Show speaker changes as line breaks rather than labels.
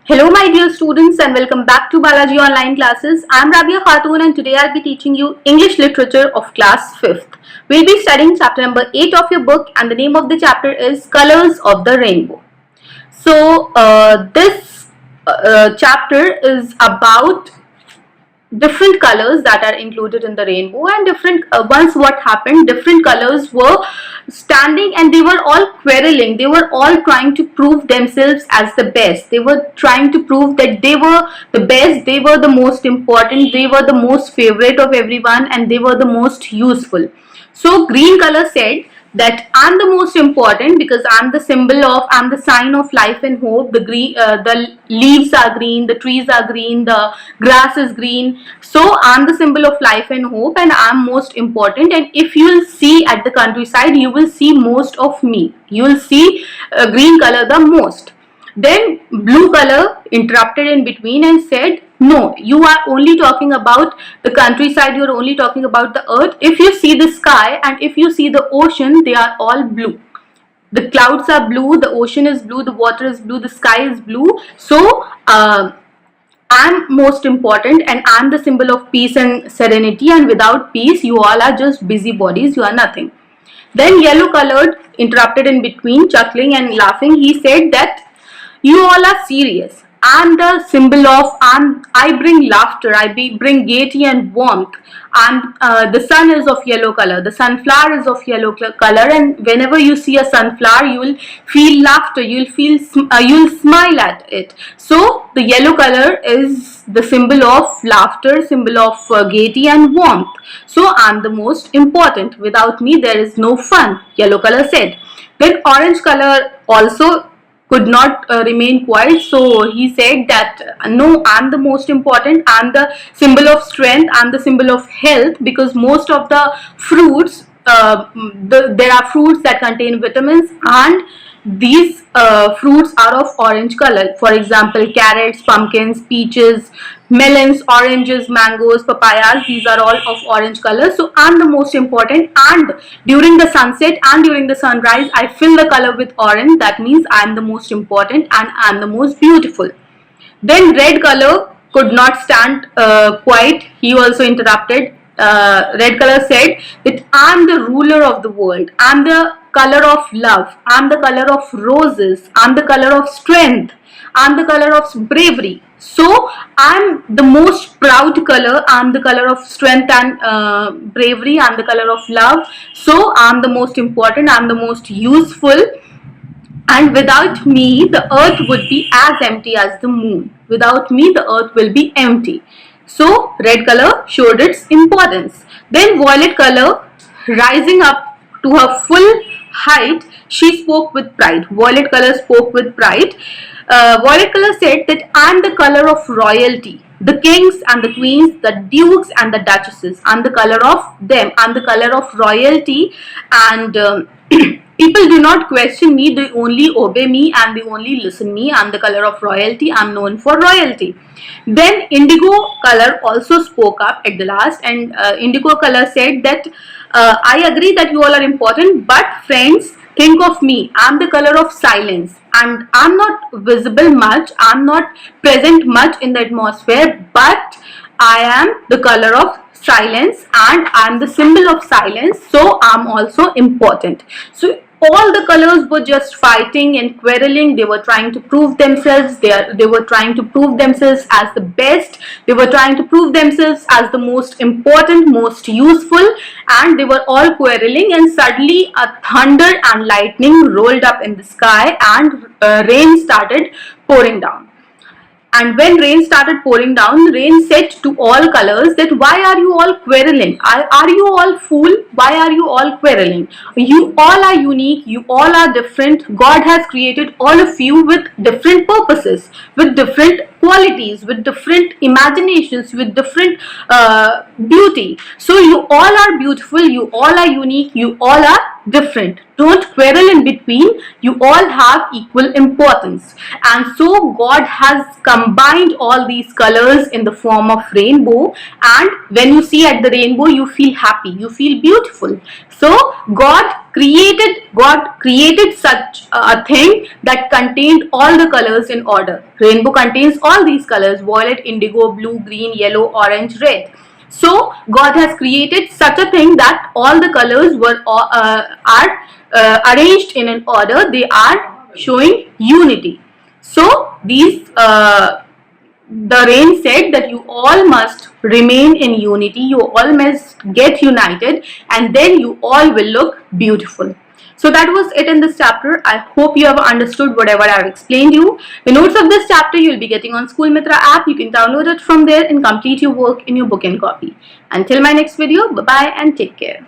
Hello my dear students and welcome back to Balaji Online Classes. I am Rabia Khatun and today I'll be teaching you English Literature of class 5th. We'll be studying chapter number 8 of your book and the name of the chapter is Colors of the Rainbow. So this chapter is about different colors that are included in the rainbow, and once what happened, different colors were standing and they were all quarreling. They were all trying to prove themselves as the best. They were trying to prove that they were the best, they were the most important, they were the most favorite of everyone, and they were the most useful. So green color said that I'm the most important because I'm the sign of life and hope. The leaves are green, the trees are green, the grass is green. So I'm the symbol of life and hope and I'm most important. And if you will see at the countryside, you will see most of me. You will see green color the most. Then blue color interrupted in between and said, no, you are only talking about the countryside, you are only talking about the earth. If you see the sky and if you see the ocean, they are all blue. The clouds are blue, the ocean is blue, the water is blue, the sky is blue. So I'm most important and I'm the symbol of peace and serenity, and without peace you all are just busybodies, you are nothing. Then yellow colored interrupted in between, chuckling and laughing. He said that you all are serious. I'm the symbol of, I bring laughter, bring gaiety and warmth. The sun is of yellow color, the sunflower is of yellow color, and whenever you see a sunflower, you will feel laughter, you'll smile at it. So the yellow color is the symbol of laughter, symbol of gaiety and warmth. So I'm the most important. Without me, there is no fun, yellow color said. Then orange color also could not remain quiet, so he said that no, I'm the most important, I'm the symbol of strength, I'm the symbol of health, because most of the fruits, there are fruits that contain vitamins, and these fruits are of orange color. For example, carrots, pumpkins, peaches, melons, oranges, mangoes, papayas, these are all of orange color. So I'm the most important, and during the sunset and during the sunrise I fill the color with orange. That means I'm the most important and I'm the most beautiful. Then red color could not stand quiet. He also interrupted. Red color said that I'm the ruler of the world, I'm the color of love, I'm the color of roses, I'm the color of strength, I'm the color of bravery. So I'm the most proud color, I'm the color of strength and bravery, I'm the color of love. So I'm the most important, I'm the most useful, and without me the earth would be as empty as the moon. Without me the earth will be empty. So red color showed its importance. Then violet color, rising up to her full height, she spoke with pride. Violet color spoke with pride. Violet color said that I'm the color of royalty. The kings and the queens, the dukes and the duchesses, I'm the color of them. I'm the color of royalty, and people do not question me, they only obey me and they only listen me. I'm the color of royalty, I'm known for royalty. Then indigo color also spoke up at the last, and indigo color said that I agree that you all are important, but friends, think of me, I'm the color of silence, and I'm not visible much, I'm not present much in the atmosphere, but I am the color of silence and I'm the symbol of silence, so I'm also important. So all the colors were just fighting and quarreling. They were trying to prove themselves. They were trying to prove themselves as the best. They were trying to prove themselves as the most important, most useful, and they were all quarreling, and suddenly a thunder and lightning rolled up in the sky, and rain started pouring down. And when rain started pouring down, rain said to all colors that why are you all quarreling? Are you all fool? Why are you all quarreling? You all are unique, you all are different. God has created all of you with different purposes, with different qualities, with different imaginations, with different beauty. So you all are beautiful, you all are unique, you all are different. Don't quarrel in between. You all have equal importance. And so God has combined all these colors in the form of rainbow, and when you see at the rainbow you feel happy, you feel beautiful. So God God created such a thing that contained all the colors in order. Rainbow contains all these colors: violet, indigo, blue, green, yellow, orange, red. So God has created such a thing that all the colors are arranged in an order. They are showing unity. So the rain said that you all must remain in unity, you all must get united, and then you all will look beautiful. So that was it in this chapter. I hope you have understood whatever I have explained you. The notes of this chapter you will be getting on School Mitra app. You can download it from there and complete your work in your book and copy. Until my next video, bye bye and take care.